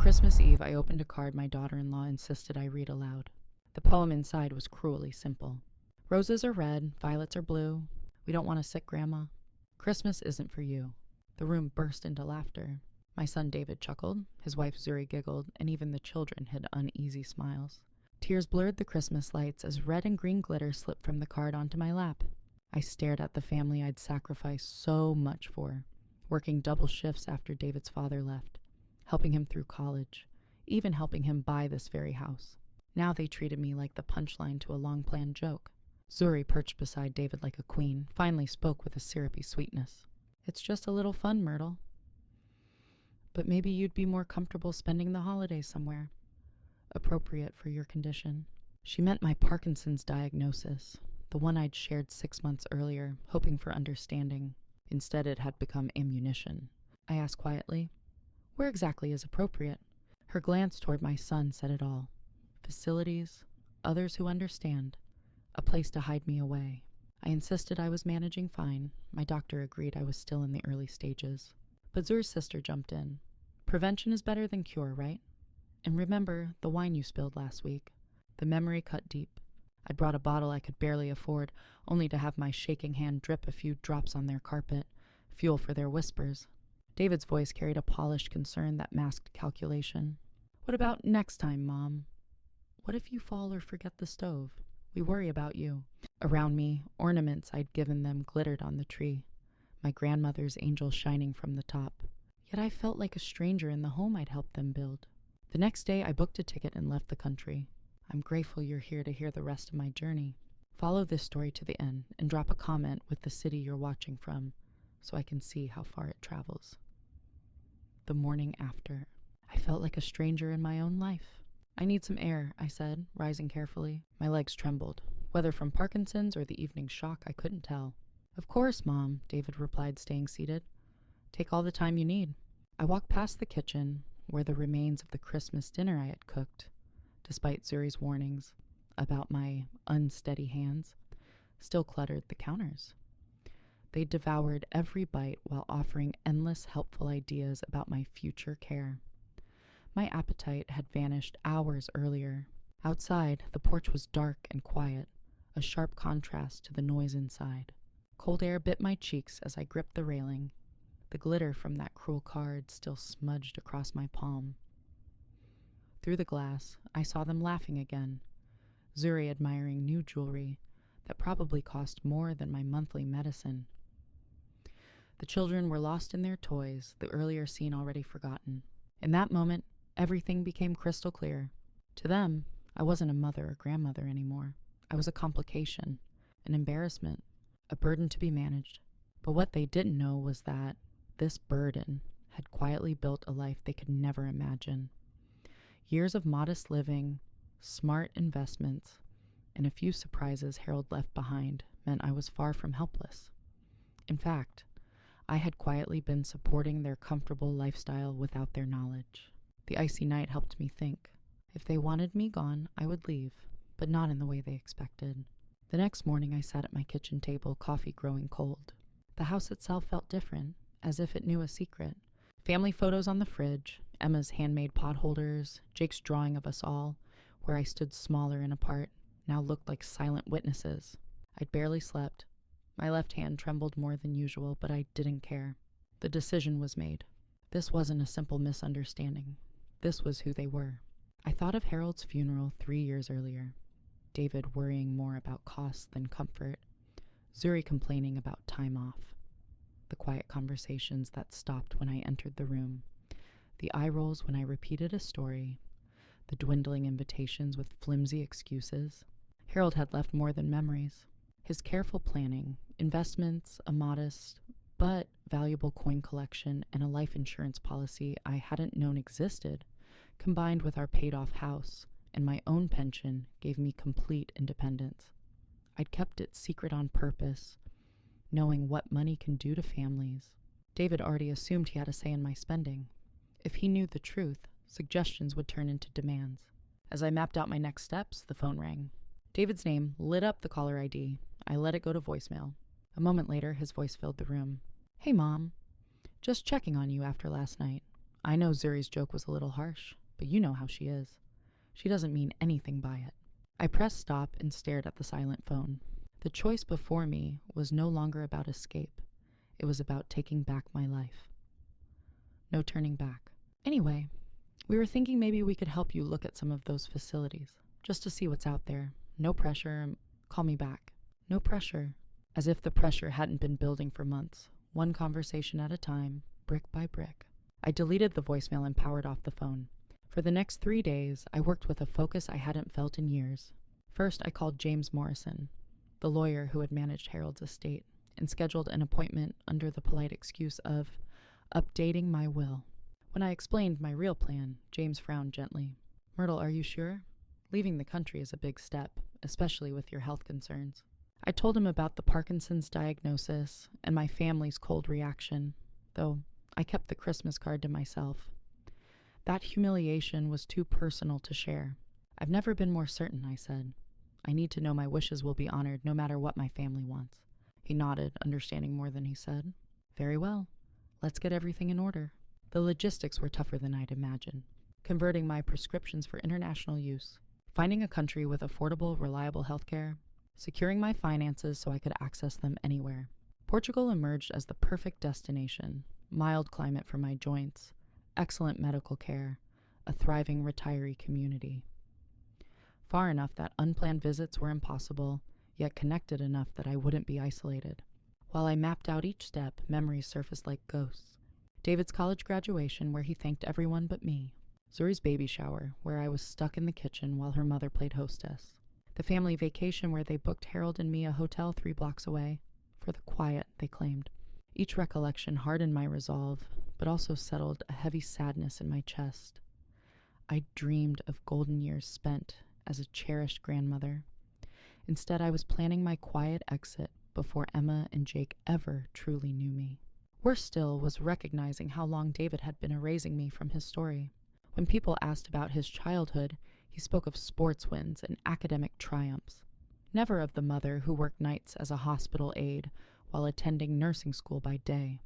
Christmas Eve, I opened a card my daughter-in-law insisted I read aloud. The poem inside was cruelly simple. Roses are red, violets are blue. We don't want a sick grandma. Christmas isn't for you. The room burst into laughter. My son David chuckled, his wife Zuri giggled, and even the children hid uneasy smiles. Tears blurred the Christmas lights as red and green glitter slipped from the card onto my lap. I stared at the family I'd sacrificed so much for, working double shifts after David's father left, helping him through college, even helping him buy this very house. Now they treated me like the punchline to a long-planned joke. Zuri, perched beside David like a queen, finally spoke with a syrupy sweetness. It's just a little fun, Myrtle. But maybe you'd be more comfortable spending the holidays somewhere, appropriate for your condition. She meant my Parkinson's diagnosis, the one I'd shared 6 months earlier, hoping for understanding. Instead, it had become ammunition. I asked quietly, "Where exactly is appropriate?" Her glance toward my son said it all. Facilities, others who understand, a place to hide me away. I insisted I was managing fine. My doctor agreed I was still in the early stages. But Zur's sister jumped in. Prevention is better than cure, right? And remember the wine you spilled last week. The memory cut deep. I'd brought a bottle I could barely afford, only to have my shaking hand drip a few drops on their carpet, fuel for their whispers. David's voice carried a polished concern that masked calculation. What about next time, Mom? What if you fall or forget the stove? We worry about you. Around me, ornaments I'd given them glittered on the tree, my grandmother's angel shining from the top. Yet I felt like a stranger in the home I'd helped them build. The next day, I booked a ticket and left the country. I'm grateful you're here to hear the rest of my journey. Follow this story to the end and drop a comment with the city you're watching from so I can see how far it travels. The morning after. I felt like a stranger in my own life. I need some air, I said, rising carefully. My legs trembled. Whether from Parkinson's or the evening shock, I couldn't tell. Of course, Mom, David replied, staying seated. Take all the time you need. I walked past the kitchen, where the remains of the Christmas dinner I had cooked, despite Zuri's warnings about my unsteady hands, still cluttered the counters. They devoured every bite while offering endless helpful ideas about my future care. My appetite had vanished hours earlier. Outside, the porch was dark and quiet, a sharp contrast to the noise inside. Cold air bit my cheeks as I gripped the railing, the glitter from that cruel card still smudged across my palm. Through the glass, I saw them laughing again, Zuri admiring new jewelry that probably cost more than my monthly medicine. The children were lost in their toys, the earlier scene already forgotten. In that moment, everything became crystal clear. To them, I wasn't a mother or grandmother anymore. I was a complication, an embarrassment, a burden to be managed. But what they didn't know was that this burden had quietly built a life they could never imagine. Years of modest living, smart investments, and a few surprises Harold left behind meant I was far from helpless. In fact, I had quietly been supporting their comfortable lifestyle without their knowledge. The icy night helped me think. If they wanted me gone, I would leave, but not in the way they expected. The next morning I sat at my kitchen table, coffee growing cold. The house itself felt different, as if it knew a secret. Family photos on the fridge, Emma's handmade pot holders, Jake's drawing of us all, where I stood smaller and apart, now looked like silent witnesses. I'd barely slept. My left hand trembled more than usual, but I didn't care. The decision was made. This wasn't a simple misunderstanding. This was who they were. I thought of Harold's funeral 3 years earlier. David worrying more about costs than comfort. Zuri complaining about time off. The quiet conversations that stopped when I entered the room. The eye rolls when I repeated a story. The dwindling invitations with flimsy excuses. Harold had left more than memories. His careful planning, investments, a modest but valuable coin collection, and a life insurance policy I hadn't known existed, combined with our paid-off house and my own pension, gave me complete independence. I'd kept it secret on purpose, knowing what money can do to families. David already assumed he had a say in my spending. If he knew the truth, suggestions would turn into demands. As I mapped out my next steps, the phone rang. David's name lit up the caller ID. I let it go to voicemail. A moment later, his voice filled the room. "Hey, Mom. Just checking on you after last night. I know Zuri's joke was a little harsh, but you know how she is. She doesn't mean anything by it. I pressed stop and stared at the silent phone. The choice before me was no longer about escape. It was about taking back my life. No turning back. Anyway, we were thinking maybe we could help you look at some of those facilities, just to see what's out there. No pressure. Call me back. No pressure. As if the pressure hadn't been building for months, one conversation at a time, brick by brick. I deleted the voicemail and powered off the phone. For the next 3 days, I worked with a focus I hadn't felt in years. First, I called James Morrison, the lawyer who had managed Harold's estate, and scheduled an appointment under the polite excuse of updating my will. When I explained my real plan, James frowned gently. Myrtle, are you sure? Leaving the country is a big step, especially with your health concerns. I told him about the Parkinson's diagnosis and my family's cold reaction, though I kept the Christmas card to myself. That humiliation was too personal to share. I've never been more certain, I said. I need to know my wishes will be honored no matter what my family wants. He nodded, understanding more than he said. Very well. Let's get everything in order. The logistics were tougher than I'd imagined. Converting my prescriptions for international use, finding a country with affordable, reliable healthcare, securing my finances so I could access them anywhere. Portugal emerged as the perfect destination. Mild climate for my joints, excellent medical care, a thriving retiree community. Far enough that unplanned visits were impossible, yet connected enough that I wouldn't be isolated. While I mapped out each step, memories surfaced like ghosts. David's college graduation, where he thanked everyone but me. Zuri's baby shower, where I was stuck in the kitchen while her mother played hostess. The family vacation where they booked Harold and me a hotel 3 blocks away. For the quiet, they claimed. Each recollection hardened my resolve, but also settled a heavy sadness in my chest. I dreamed of golden years spent as a cherished grandmother. Instead, I was planning my quiet exit before Emma and Jake ever truly knew me. Worse still was recognizing how long David had been erasing me from his story. When people asked about his childhood, he spoke of sports wins and academic triumphs, never of the mother who worked nights as a hospital aide while attending nursing school by day.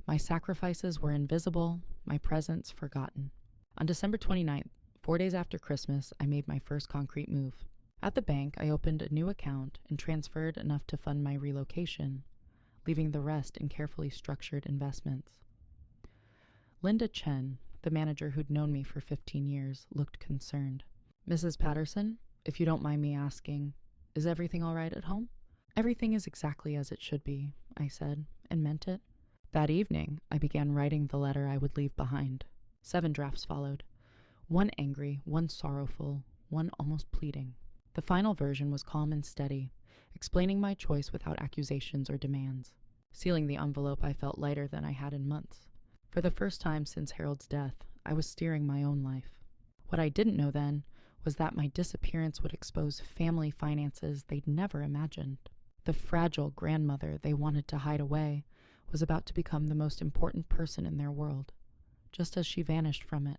My sacrifices were invisible, my presence forgotten. On December 29th, 4 days after Christmas, I made my first concrete move. At the bank, I opened a new account and transferred enough to fund my relocation, leaving the rest in carefully structured investments. Linda Chen, the manager who'd known me for 15 years, looked concerned. Mrs. Patterson, if you don't mind me asking, is everything all right at home? Everything is exactly as it should be, I said, and meant it. That evening, I began writing the letter I would leave behind. 7 drafts followed. One angry, one sorrowful, one almost pleading. The final version was calm and steady, explaining my choice without accusations or demands. Sealing the envelope, I felt lighter than I had in months. For the first time since Harold's death, I was steering my own life. What I didn't know then was that my disappearance would expose family finances they'd never imagined. The fragile grandmother they wanted to hide away was about to become the most important person in their world, just as she vanished from it.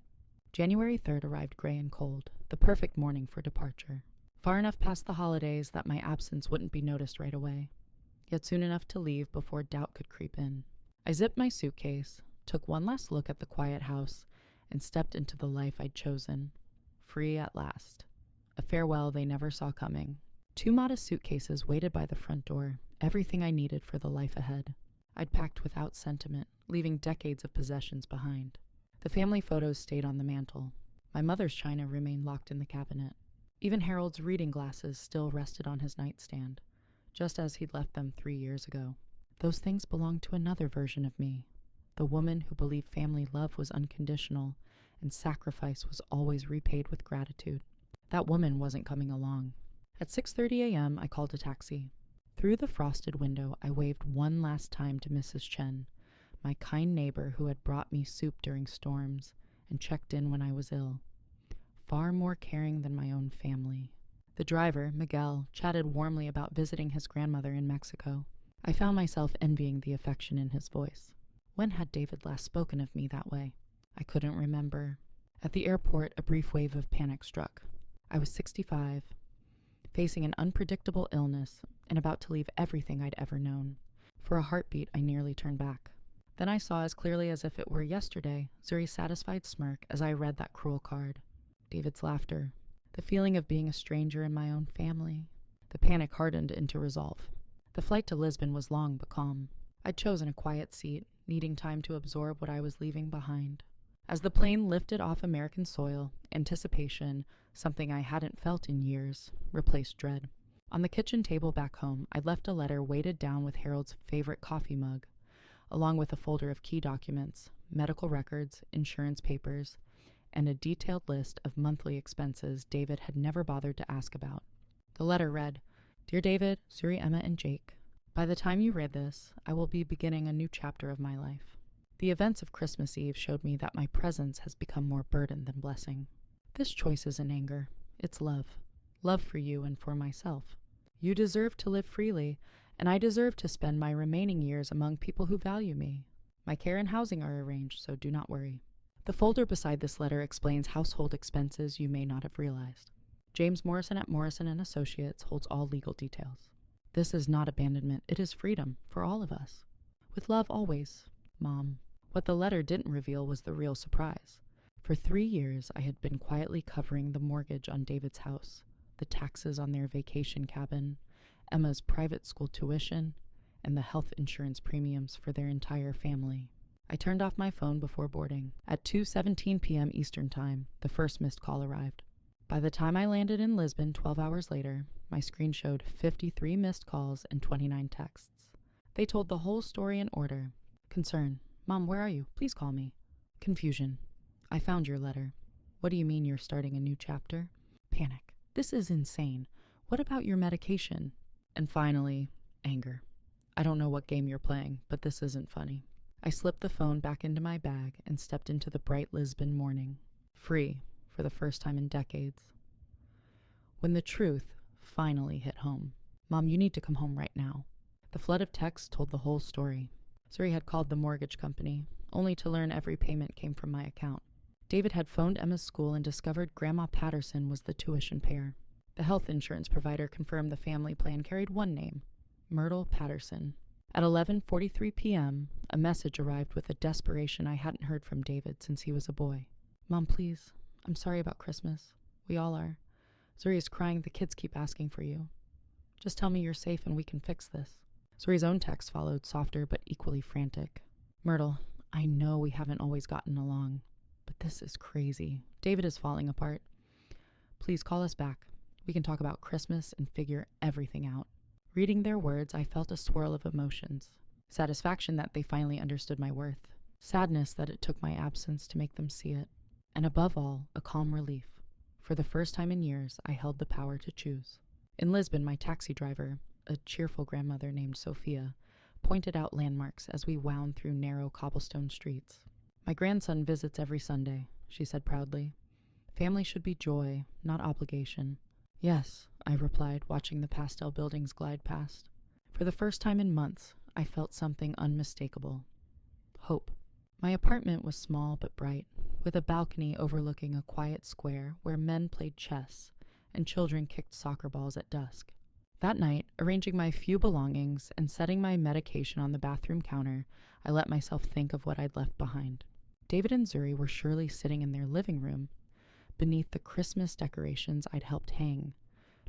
January 3rd arrived gray and cold, the perfect morning for departure. Far enough past the holidays that my absence wouldn't be noticed right away, yet soon enough to leave before doubt could creep in. I zipped my suitcase, took one last look at the quiet house, and stepped into the life I'd chosen. Free at last. A farewell they never saw coming. 2 modest suitcases waited by the front door, everything I needed for the life ahead. I'd packed without sentiment, leaving decades of possessions behind. The family photos stayed on the mantel. My mother's china remained locked in the cabinet. Even Harold's reading glasses still rested on his nightstand, just as he'd left them 3 years ago. Those things belonged to another version of me, the woman who believed family love was unconditional and sacrifice was always repaid with gratitude. That woman wasn't coming along. At 6:30 a.m., I called a taxi. Through the frosted window, I waved one last time to Mrs. Chen, my kind neighbor who had brought me soup during storms and checked in when I was ill. Far more caring than my own family. The driver, Miguel, chatted warmly about visiting his grandmother in Mexico. I found myself envying the affection in his voice. When had David last spoken of me that way? I couldn't remember. At the airport, a brief wave of panic struck. I was 65, facing an unpredictable illness, and about to leave everything I'd ever known. For a heartbeat, I nearly turned back. Then I saw as clearly as if it were yesterday Zuri's satisfied smirk as I read that cruel card. David's laughter. The feeling of being a stranger in my own family. The panic hardened into resolve. The flight to Lisbon was long but calm. I'd chosen a quiet seat, needing time to absorb what I was leaving behind. As the plane lifted off American soil, anticipation, something I hadn't felt in years, replaced dread. On the kitchen table back home, I'd left a letter weighted down with Harold's favorite coffee mug, along with a folder of key documents, medical records, insurance papers, and a detailed list of monthly expenses David had never bothered to ask about. The letter read, "Dear David, Zuri, Emma, and Jake, by the time you read this, I will be beginning a new chapter of my life. The events of Christmas Eve showed me that my presence has become more burden than blessing. This choice isn't anger, it's love. Love for you and for myself. You deserve to live freely, and I deserve to spend my remaining years among people who value me. My care and housing are arranged, so do not worry." The folder beside this letter explains household expenses you may not have realized. James Morrison at Morrison & Associates holds all legal details. This is not abandonment, it is freedom for all of us. With love always, Mom. What the letter didn't reveal was the real surprise. For 3 years, I had been quietly covering the mortgage on David's house, the taxes on their vacation cabin, Emma's private school tuition, and the health insurance premiums for their entire family. I turned off my phone before boarding. At 2:17 p.m. Eastern Time, the first missed call arrived. By the time I landed in Lisbon 12 hours later, my screen showed 53 missed calls and 29 texts. They told the whole story in order. Concern. Mom, where are you? Please call me. Confusion. I found your letter. What do you mean you're starting a new chapter? Panic. This is insane. What about your medication? And finally, anger. I don't know what game you're playing, but this isn't funny. I slipped the phone back into my bag and stepped into the bright Lisbon morning. Free, for the first time in decades. When the truth finally hit home. Mom, you need to come home right now. The flood of texts told the whole story. Zuri had called the mortgage company, only to learn every payment came from my account. David had phoned Emma's school and discovered Grandma Patterson was the tuition payer. The health insurance provider confirmed the family plan carried one name, Myrtle Patterson. At 11:43 p.m., a message arrived with a desperation I hadn't heard from David since he was a boy. Mom, please. I'm sorry about Christmas. We all are. Zuri is crying. The kids keep asking for you. Just tell me you're safe and we can fix this. Zuri's own text followed, softer but equally frantic. Myrtle, I know we haven't always gotten along, but this is crazy. David is falling apart. Please call us back. We can talk about Christmas and figure everything out. Reading their words, I felt a swirl of emotions. Satisfaction that they finally understood my worth. Sadness that it took my absence to make them see it. And above all, a calm relief. For the first time in years, I held the power to choose. In Lisbon, my taxi driver, a cheerful grandmother named Sophia, pointed out landmarks as we wound through narrow cobblestone streets. My grandson visits every Sunday, she said proudly. Family should be joy, not obligation. Yes, I replied, watching the pastel buildings glide past. For the first time in months, I felt something unmistakable. Hope. My apartment was small but bright, with a balcony overlooking a quiet square where men played chess and children kicked soccer balls at dusk. That night, arranging my few belongings and setting my medication on the bathroom counter, I let myself think of what I'd left behind. David and Zuri were surely sitting in their living room, beneath the Christmas decorations I'd helped hang,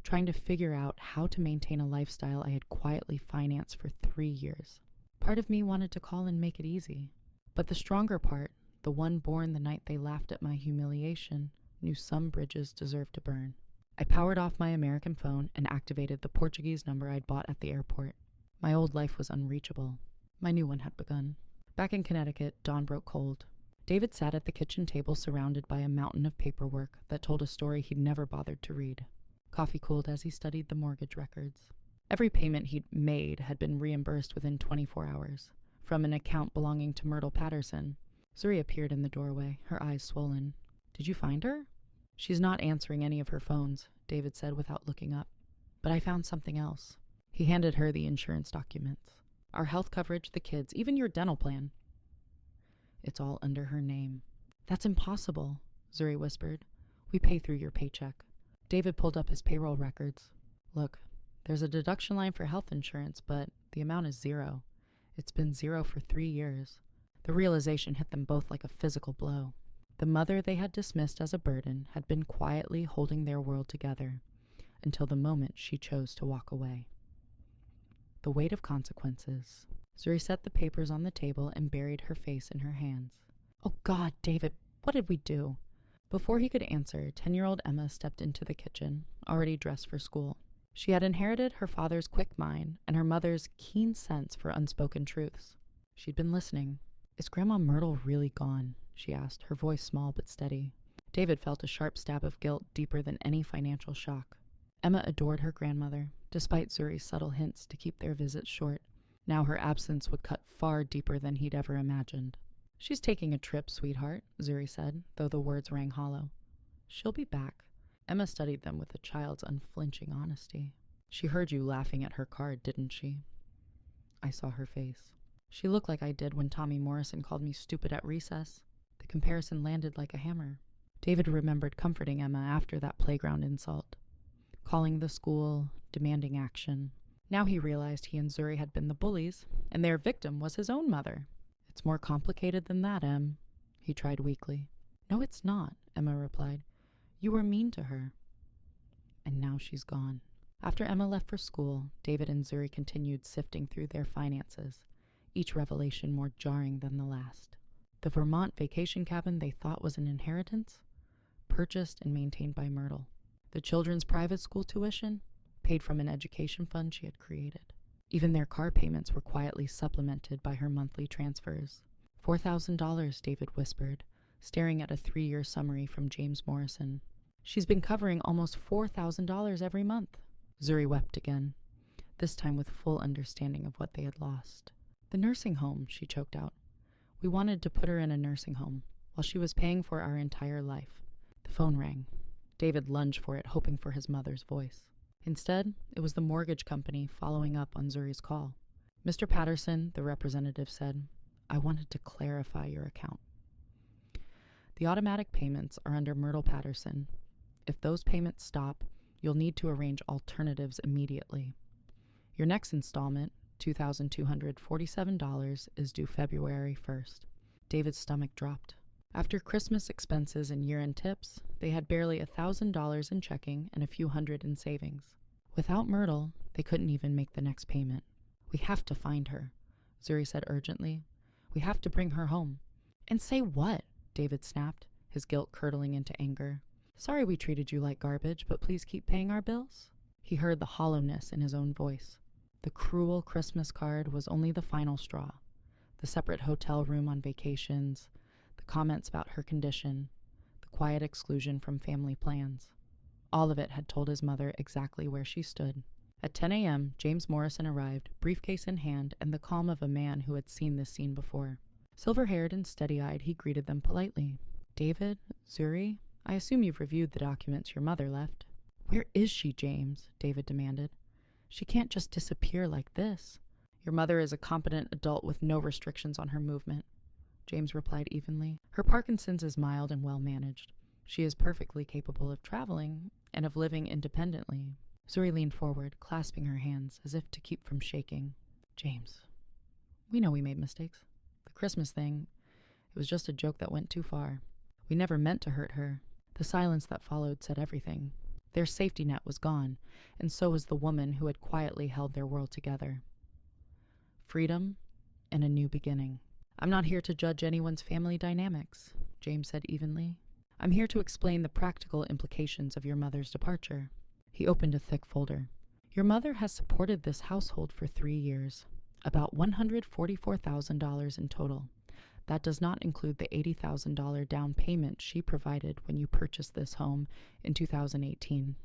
trying to figure out how to maintain a lifestyle I had quietly financed for 3 years. Part of me wanted to call and make it easy, but the stronger part, the one born the night they laughed at my humiliation, knew some bridges deserved to burn. I powered off my American phone and activated the Portuguese number I'd bought at the airport. My old life was unreachable. My new one had begun. Back in Connecticut, dawn broke cold. David sat at the kitchen table surrounded by a mountain of paperwork that told a story he'd never bothered to read. Coffee cooled as he studied the mortgage records. Every payment he'd made had been reimbursed within 24 hours, from an account belonging to Myrtle Patterson. Zuri appeared in the doorway, her eyes swollen. Did you find her? She's not answering any of her phones, David said without looking up. But I found something else. He handed her the insurance documents. Our health coverage, the kids, even your dental plan. It's all under her name. That's impossible, Zuri whispered. We pay through your paycheck. David pulled up his payroll records. Look, there's a deduction line for health insurance, but the amount is 0. It's been 0 for 3 years. The realization hit them both like a physical blow. The mother they had dismissed as a burden had been quietly holding their world together until the moment she chose to walk away. The weight of consequences. Zuri set the papers on the table and buried her face in her hands. Oh God, David, what did we do? Before he could answer, 10-year-old Emma stepped into the kitchen, already dressed for school. She had inherited her father's quick mind and her mother's keen sense for unspoken truths. She'd been listening. Is Grandma Myrtle really gone? She asked, her voice small but steady. David felt a sharp stab of guilt deeper than any financial shock. Emma adored her grandmother, despite Zuri's subtle hints to keep their visits short. Now her absence would cut far deeper than he'd ever imagined. She's taking a trip, sweetheart, Zuri said, though the words rang hollow. She'll be back. Emma studied them with a child's unflinching honesty. She heard you laughing at her card, didn't she? I saw her face. She looked like I did when Tommy Morrison called me stupid at recess. The comparison landed like a hammer. David remembered comforting Emma after that playground insult, calling the school, demanding action. Now he realized he and Zuri had been the bullies, and their victim was his own mother. It's more complicated than that, Em, he tried weakly. No, it's not, Emma replied. You were mean to her. And now she's gone. After Emma left for school, David and Zuri continued sifting through their finances, each revelation more jarring than the last. The Vermont vacation cabin they thought was an inheritance, purchased and maintained by Myrtle. The children's private school tuition, paid from an education fund she had created. Even their car payments were quietly supplemented by her monthly transfers. $4,000, David whispered, staring at a 3-year summary from James Morrison. She's been covering almost $4,000 every month. Zuri wept again, this time with full understanding of what they had lost. The nursing home, she choked out. We wanted to put her in a nursing home, while she was paying for our entire life. The phone rang. David lunged for it, hoping for his mother's voice. Instead, it was the mortgage company following up on Zuri's call. Mr. Patterson, the representative said, I wanted to clarify your account. The automatic payments are under Myrtle Patterson. If those payments stop, you'll need to arrange alternatives immediately. Your next installment, $2,247, is due February 1st. David's stomach dropped. After Christmas expenses and year-end tips, they had barely $1,000 in checking and a few hundred in savings. Without Myrtle, they couldn't even make the next payment. We have to find her, Zuri said urgently. We have to bring her home. And say what? David snapped, his guilt curdling into anger. Sorry we treated you like garbage, but please keep paying our bills? He heard the hollowness in his own voice. The cruel Christmas card was only the final straw. The separate hotel room on vacations, the comments about her condition, the quiet exclusion from family plans. All of it had told his mother exactly where she stood. At 10 a.m., James Morrison arrived, briefcase in hand, and the calm of a man who had seen this scene before. Silver-haired and steady-eyed, he greeted them politely. David, Zuri, I assume you've reviewed the documents your mother left. Where is she, James? David demanded. She can't just disappear like this. Your mother is a competent adult with no restrictions on her movement, James replied evenly. Her Parkinson's is mild and well managed. She is perfectly capable of traveling and of living independently. Zuri leaned forward, clasping her hands as if to keep from shaking. James, we know we made mistakes. The Christmas thing, it was just a joke that went too far. We never meant to hurt her. The silence that followed said everything. Their safety net was gone, and so was the woman who had quietly held their world together. Freedom and a new beginning. I'm not here to judge anyone's family dynamics, James said evenly. I'm here to explain the practical implications of your mother's departure. He opened a thick folder. Your mother has supported this household for 3 years, about $144,000 in total. That does not include the $80,000 down payment she provided when you purchased this home in 2018.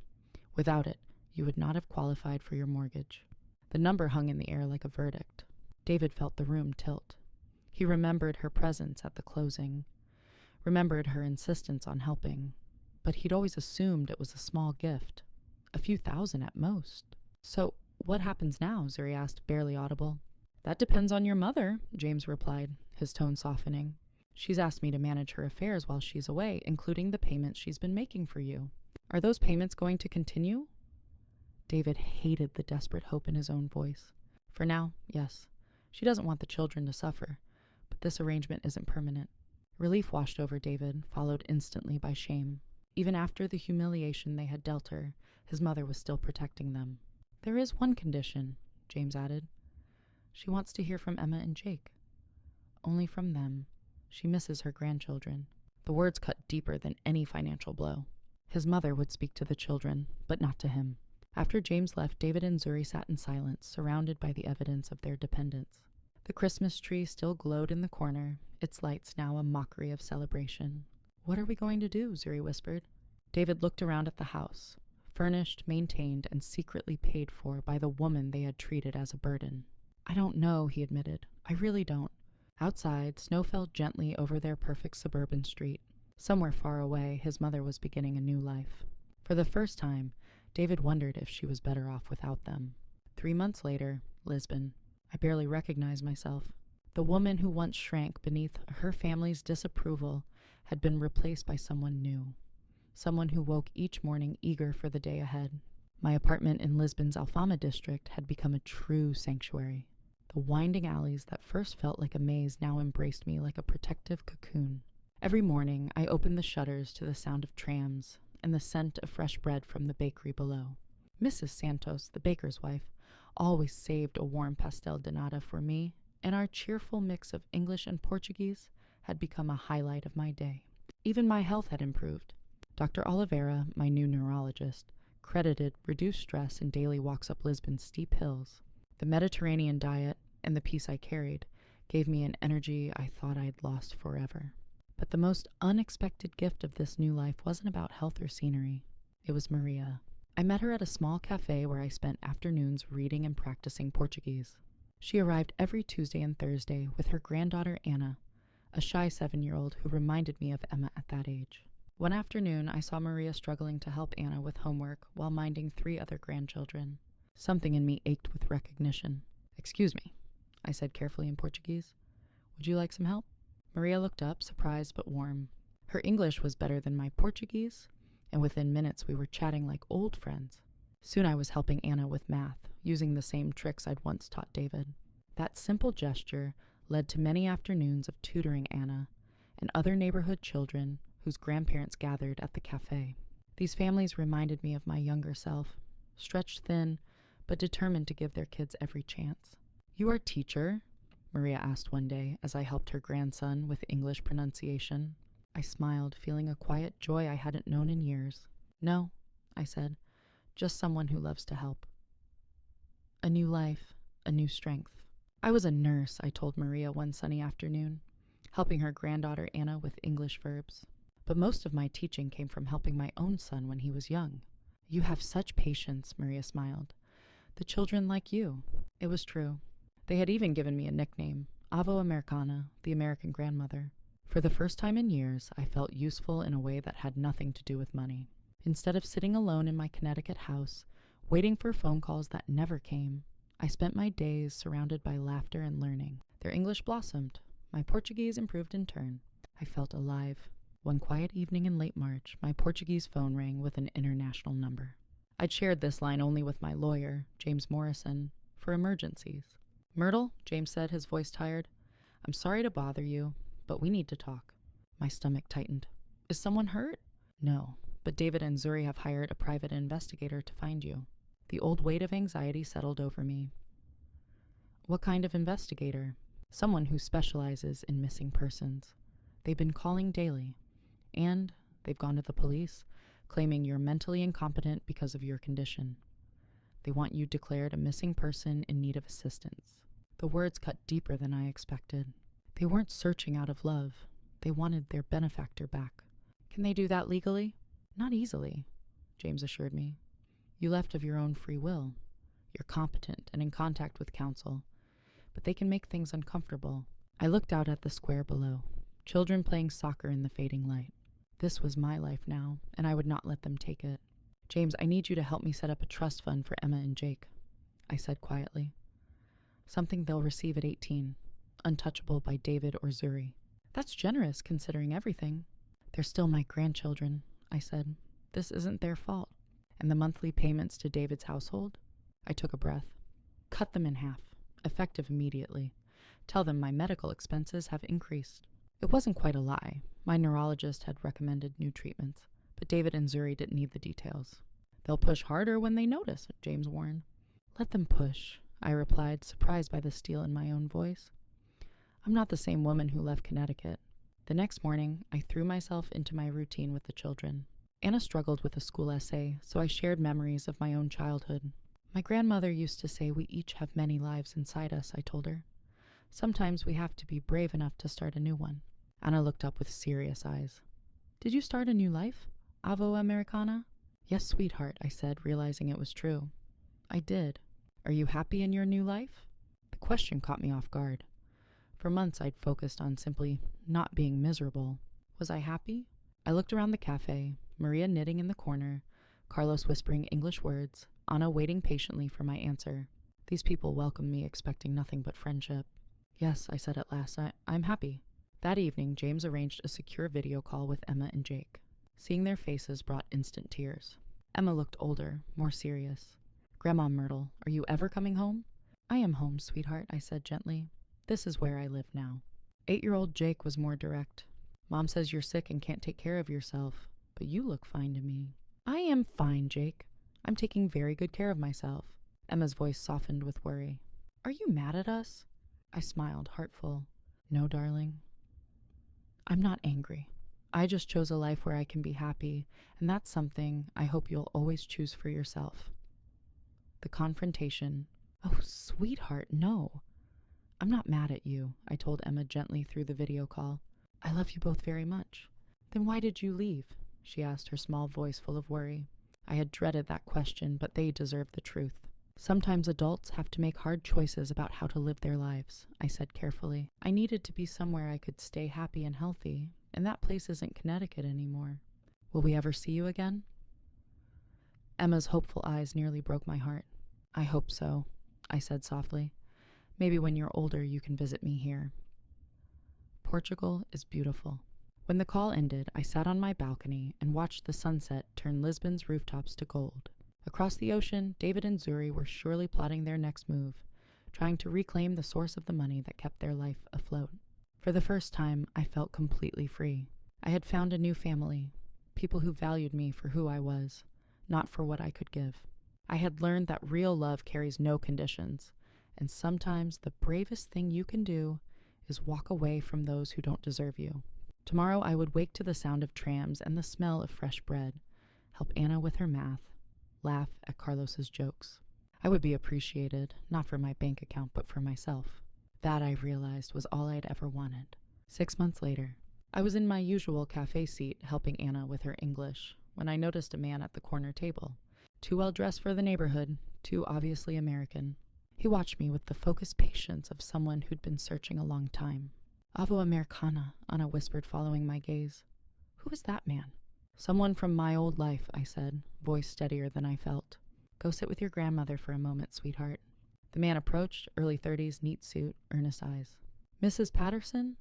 Without it, you would not have qualified for your mortgage. The number hung in the air like a verdict. David felt the room tilt. He remembered her presence at the closing, remembered her insistence on helping, but he'd always assumed it was a small gift, a few thousand at most. So, what happens now? Zuri asked, barely audible. That depends on your mother, James replied, his tone softening. She's asked me to manage her affairs while she's away, including the payments she's been making for you. Are those payments going to continue? David hated the desperate hope in his own voice. For now, yes. She doesn't want the children to suffer, but this arrangement isn't permanent. Relief washed over David, followed instantly by shame. Even after the humiliation they had dealt her, his mother was still protecting them. There is one condition, James added. She wants to hear from Emma and Jake. Only from them. She misses her grandchildren. The words cut deeper than any financial blow. His mother would speak to the children, but not to him. After James left, David and Zuri sat in silence, surrounded by the evidence of their dependence. The Christmas tree still glowed in the corner, its lights now a mockery of celebration. What are we going to do? Zuri whispered. David looked around at the house, furnished, maintained, and secretly paid for by the woman they had treated as a burden. I don't know, he admitted. I really don't. Outside, snow fell gently over their perfect suburban street. Somewhere far away, his mother was beginning a new life. For the first time, David wondered if she was better off without them. 3 months later, Lisbon. I barely recognized myself. The woman who once shrank beneath her family's disapproval had been replaced by someone new. Someone who woke each morning eager for the day ahead. My apartment in Lisbon's Alfama district had become a true sanctuary. The winding alleys that first felt like a maze now embraced me like a protective cocoon. Every morning, I opened the shutters to the sound of trams and the scent of fresh bread from the bakery below. Mrs. Santos, the baker's wife, always saved a warm pastel de nata for me, and our cheerful mix of English and Portuguese had become a highlight of my day. Even my health had improved. Dr. Oliveira, my new neurologist, credited reduced stress and daily walks up Lisbon's steep hills. The Mediterranean diet and the peace I carried gave me an energy I thought I'd lost forever. But the most unexpected gift of this new life wasn't about health or scenery. It was Maria. I met her at a small cafe where I spent afternoons reading and practicing Portuguese. She arrived every Tuesday and Thursday with her granddaughter Anna, a shy 7-year-old who reminded me of Emma at that age. One afternoon, I saw Maria struggling to help Anna with homework while minding 3 other grandchildren. Something in me ached with recognition. "Excuse me," I said carefully in Portuguese. "Would you like some help?" Maria looked up, surprised but warm. Her English was better than my Portuguese, and within minutes we were chatting like old friends. Soon I was helping Anna with math, using the same tricks I'd once taught David. That simple gesture led to many afternoons of tutoring Anna and other neighborhood children whose grandparents gathered at the cafe. These families reminded me of my younger self, stretched thin, but determined to give their kids every chance. "You are teacher?" Maria asked one day as I helped her grandson with English pronunciation. I smiled, feeling a quiet joy I hadn't known in years. "No," I said, "just someone who loves to help." A new life, a new strength. I was a nurse, I told Maria one sunny afternoon, helping her granddaughter Anna with English verbs. But most of my teaching came from helping my own son when he was young. "You have such patience," Maria smiled. "The children like you." It was true. They had even given me a nickname, Avo Americana, the American grandmother. For the first time in years, I felt useful in a way that had nothing to do with money. Instead of sitting alone in my Connecticut house, waiting for phone calls that never came, I spent my days surrounded by laughter and learning. Their English blossomed. My Portuguese improved in turn. I felt alive. One quiet evening in late March, my Portuguese phone rang with an international number. I'd shared this line only with my lawyer, James Morrison, for emergencies. "Myrtle," James said, his voice tired, "I'm sorry to bother you, but we need to talk." My stomach tightened. "Is someone hurt?" "No, but David and Zuri have hired a private investigator to find you." The old weight of anxiety settled over me. "What kind of investigator?" "Someone who specializes in missing persons. They've been calling daily, and they've gone to the police, claiming you're mentally incompetent because of your condition. They want you declared a missing person in need of assistance." The words cut deeper than I expected. They weren't searching out of love. They wanted their benefactor back. "Can they do that legally?" "Not easily," James assured me. "You left of your own free will. You're competent and in contact with counsel, but they can make things uncomfortable." I looked out at the square below, children playing soccer in the fading light. This was my life now, and I would not let them take it. "James, I need you to help me set up a trust fund for Emma and Jake," I said quietly. "Something they'll receive at 18, untouchable by David or Zuri." "That's generous, considering everything." "They're still my grandchildren," I said. "This isn't their fault." "And the monthly payments to David's household?" I took a breath. "Cut them in half, effective immediately. Tell them my medical expenses have increased. It wasn't quite a lie. My neurologist had recommended new treatments, but David and Zuri didn't need the details. They'll push harder when they notice, James warned. Let them push, I replied, surprised by the steel in my own voice. I'm not the same woman who left Connecticut. The next morning, I threw myself into my routine with the children. Anna struggled with a school essay, so I shared memories of my own childhood. My grandmother used to say we each have many lives inside us, I told her. Sometimes we have to be brave enough to start a new one. Anna looked up with serious eyes. Did you start a new life? Avo Americana? Yes, sweetheart, I said, realizing it was true. I did. Are you happy in your new life? The question caught me off guard. For months I'd focused on simply not being miserable. Was I happy? I looked around the cafe, Maria knitting in the corner, Carlos whispering English words, Anna waiting patiently for my answer. These people welcomed me expecting nothing but friendship. Yes, I said at last, I'm happy. That evening, James arranged a secure video call with Emma and Jake. Seeing their faces brought instant tears. Emma looked older, more serious. Grandma Myrtle, are you ever coming home? I am home, sweetheart, I said gently. This is where I live now. 8-year-old Jake was more direct. Mom says you're sick and can't take care of yourself, but you look fine to me. I am fine, Jake. I'm taking very good care of myself. Emma's voice softened with worry. Are you mad at us? I smiled, heartful. No, darling. I'm not angry. I just chose a life where I can be happy, and that's something I hope you'll always choose for yourself. The confrontation. Oh, sweetheart, no. I'm not mad at you, I told Emma gently through the video call. I love you both very much. Then why did you leave? She asked, her small voice full of worry. I had dreaded that question, but they deserved the truth. Sometimes adults have to make hard choices about how to live their lives, I said carefully. I needed to be somewhere I could stay happy and healthy, and that place isn't Connecticut anymore. Will we ever see you again? Emma's hopeful eyes nearly broke my heart. I hope so, I said softly. Maybe when you're older you can visit me here. Portugal is beautiful. When the call ended, I sat on my balcony and watched the sunset turn Lisbon's rooftops to gold. Across the ocean, David and Zuri were surely plotting their next move, trying to reclaim the source of the money that kept their life afloat. For the first time, I felt completely free. I had found a new family, people who valued me for who I was, not for what I could give. I had learned that real love carries no conditions, and sometimes the bravest thing you can do is walk away from those who don't deserve you. Tomorrow I would wake to the sound of trams and the smell of fresh bread, help Anna with her math, laugh at Carlos's jokes. I would be appreciated, not for my bank account, but for myself. That, I realized, was all I'd ever wanted. 6 months later, I was in my usual cafe seat helping Anna with her English when I noticed a man at the corner table. Too well dressed for the neighborhood, too obviously American. He watched me with the focused patience of someone who'd been searching a long time. Avo Americana, Anna whispered, following my gaze. Who is that man? Someone from my old life, I said, voice steadier than I felt. Go sit with your grandmother for a moment, sweetheart. The man approached, early 30s, neat suit, earnest eyes. Mrs. Patterson?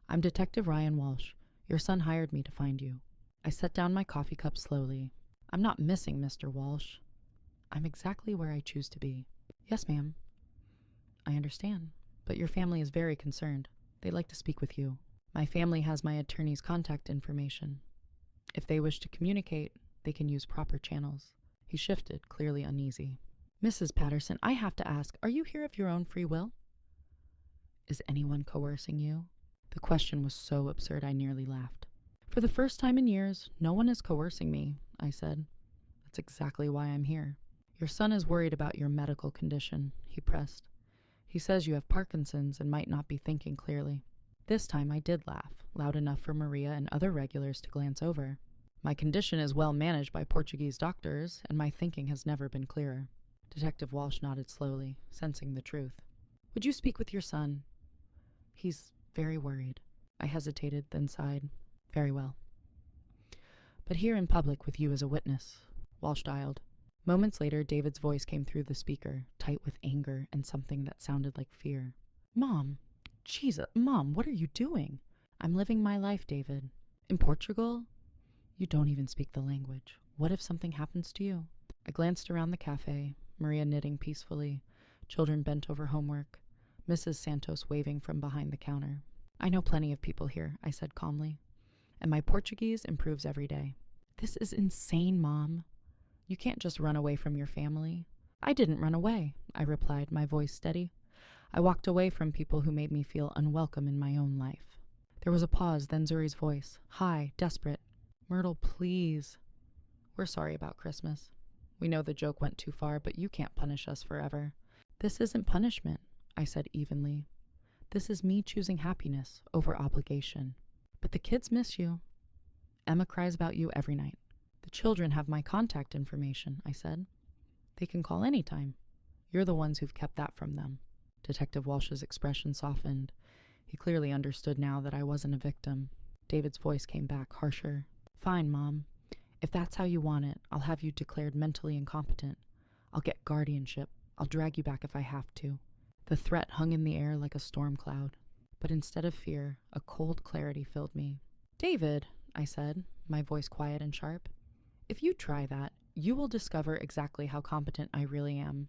I'm Detective Ryan Walsh. Your son hired me to find you. I set down my coffee cup slowly. I'm not missing Mr. Walsh. I'm exactly where I choose to be. Yes, ma'am. I understand, but your family is very concerned. They'd like to speak with you. My family has my attorney's contact information. If they wish to communicate, they can use proper channels. He shifted, clearly uneasy. Mrs. Patterson, I have to ask, are you here of your own free will? Is anyone coercing you? The question was so absurd I nearly laughed. For the first time in years, no one is coercing me, I said. That's exactly why I'm here. Your son is worried about your medical condition, he pressed. He says you have Parkinson's and might not be thinking clearly. This time I did laugh, loud enough for Maria and other regulars to glance over. My condition is well managed by Portuguese doctors, and my thinking has never been clearer. Detective Walsh nodded slowly, sensing the truth. Would you speak with your son? He's very worried. I hesitated, then sighed. Very well. But here in public with you as a witness. Walsh dialed. Moments later, David's voice came through the speaker, tight with anger and something that sounded like fear. Mom! Jesus, Mom, what are you doing? I'm living my life, David. In Portugal? You don't even speak the language. What if something happens to you? I glanced around the cafe, Maria knitting peacefully, children bent over homework. Mrs. Santos waving from behind the counter. I know plenty of people here, I said calmly, and my Portuguese improves every day. This is insane, Mom. You can't just run away from your family. I didn't run away, I replied, my voice steady. I walked away from people who made me feel unwelcome in my own life. There was a pause, then Zuri's voice, high, desperate. Myrtle, please. We're sorry about Christmas. We know the joke went too far, but you can't punish us forever. This isn't punishment, I said evenly. This is me choosing happiness over obligation. But the kids miss you. Emma cries about you every night. The children have my contact information, I said. They can call anytime. You're the ones who've kept that from them. Detective Walsh's expression softened. He clearly understood now that I wasn't a victim. David's voice came back, harsher. Fine, Mom. If that's how you want it, I'll have you declared mentally incompetent. I'll get guardianship. I'll drag you back if I have to. The threat hung in the air like a storm cloud. But instead of fear, a cold clarity filled me. David, I said, my voice quiet and sharp, if you try that, you will discover exactly how competent I really am.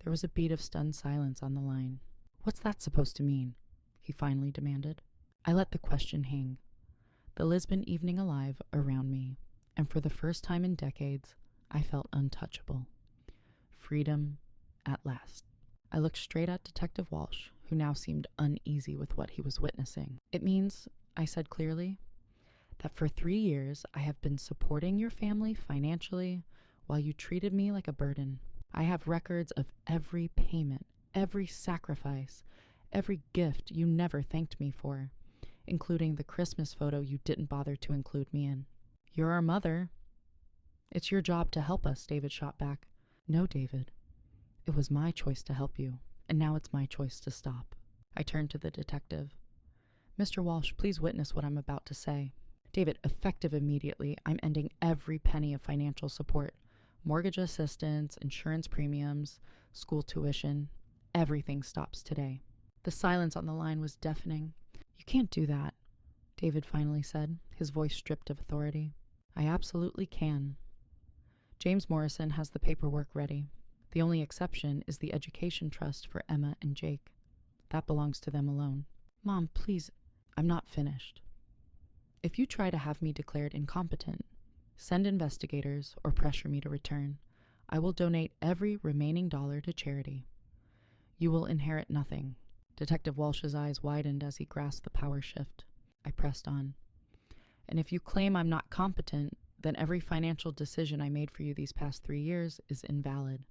There was a beat of stunned silence on the line. What's that supposed to mean? He finally demanded. I let the question hang. The Lisbon evening alive around me, and for the first time in decades, I felt untouchable. Freedom at last. I looked straight at Detective Walsh, who now seemed uneasy with what he was witnessing. It means, I said clearly, that for 3 years I have been supporting your family financially while you treated me like a burden. I have records of every payment, every sacrifice, every gift you never thanked me for, including the Christmas photo you didn't bother to include me in. You're our mother. It's your job to help us, David shot back. No, David. It was my choice to help you, and now it's my choice to stop. I turned to the detective. Mr. Walsh, please witness what I'm about to say. David, effective immediately, I'm ending every penny of financial support. Mortgage assistance, insurance premiums, school tuition. Everything stops today. The silence on the line was deafening. You can't do that, David finally said, his voice stripped of authority. I absolutely can. James Morrison has the paperwork ready. The only exception is the education trust for Emma and Jake. That belongs to them alone. Mom, please, I'm not finished. If you try to have me declared incompetent, send investigators, or pressure me to return, I will donate every remaining dollar to charity. You will inherit nothing. Detective Walsh's eyes widened as he grasped the power shift. I pressed on. And if you claim I'm not competent, then every financial decision I made for you these past 3 years is invalid.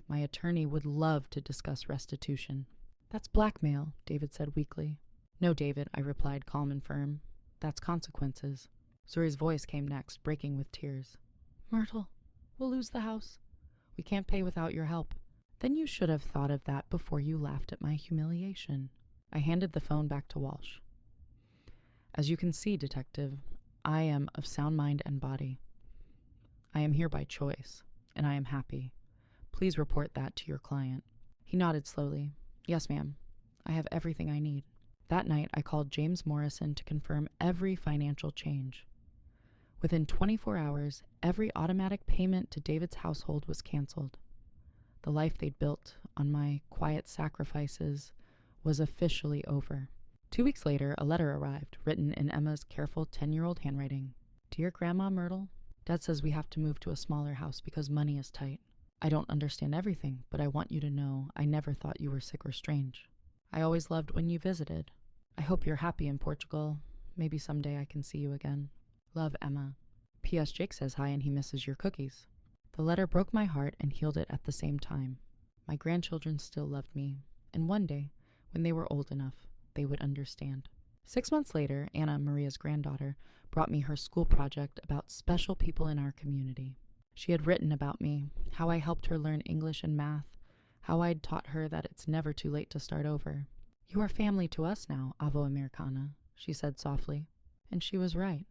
My attorney would love to discuss restitution. That's blackmail, David said weakly. No, David, I replied, calm and firm. That's consequences. Zuri's voice came next, breaking with tears. Myrtle, we'll lose the house. We can't pay without your help. Then you should have thought of that before you laughed at my humiliation. I handed the phone back to Walsh. As you can see, Detective, I am of sound mind and body. I am here by choice, and I am happy. Please report that to your client. He nodded slowly. Yes, ma'am. I have everything I need. That night, I called James Morrison to confirm every financial change. Within 24 hours, every automatic payment to David's household was canceled. The life they'd built on my quiet sacrifices was officially over. 2 weeks later, a letter arrived, written in Emma's careful 10-year-old handwriting. Dear Grandma Myrtle, Dad says we have to move to a smaller house because money is tight. I don't understand everything, but I want you to know I never thought you were sick or strange. I always loved when you visited. I hope you're happy in Portugal. Maybe someday I can see you again. Love, Emma. P.S. Jake says hi and he misses your cookies. The letter broke my heart and healed it at the same time. My grandchildren still loved me, and one day, when they were old enough, they would understand. 6 months later, Anna, Maria's granddaughter, brought me her school project about special people in our community. She had written about me, how I helped her learn English and math, how I'd taught her that it's never too late to start over. You are family to us now, Avo Americana, she said softly. And she was right.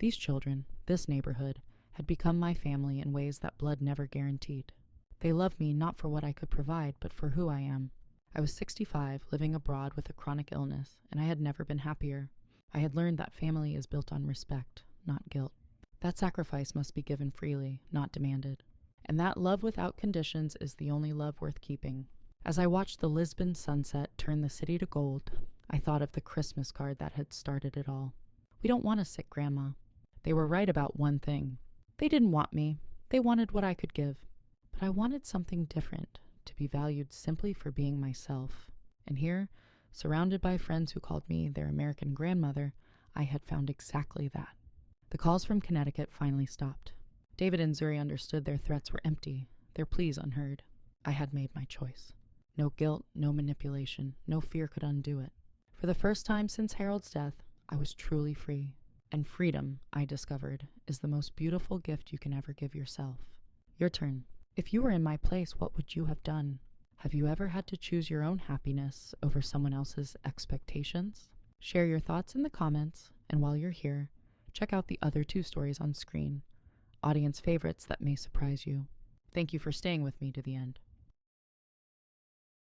These children, this neighborhood, had become my family in ways that blood never guaranteed. They loved me not for what I could provide, but for who I am. I was 65, living abroad with a chronic illness, and I had never been happier. I had learned that family is built on respect, not guilt. That sacrifice must be given freely, not demanded. And that love without conditions is the only love worth keeping. As I watched the Lisbon sunset turn the city to gold, I thought of the Christmas card that had started it all. We don't want a sick grandma. They were right about one thing. They didn't want me. They wanted what I could give. But I wanted something different, to be valued simply for being myself. And here, surrounded by friends who called me their American grandmother, I had found exactly that. The calls from Connecticut finally stopped. David and Zuri understood their threats were empty, their pleas unheard. I had made my choice. No guilt, no manipulation, no fear could undo it. For the first time since Harold's death, I was truly free. And freedom, I discovered, is the most beautiful gift you can ever give yourself. Your turn. If you were in my place, what would you have done? Have you ever had to choose your own happiness over someone else's expectations? Share your thoughts in the comments, and while you're here, check out the other 2 stories on screen, audience favorites that may surprise you. Thank you for staying with me to the end.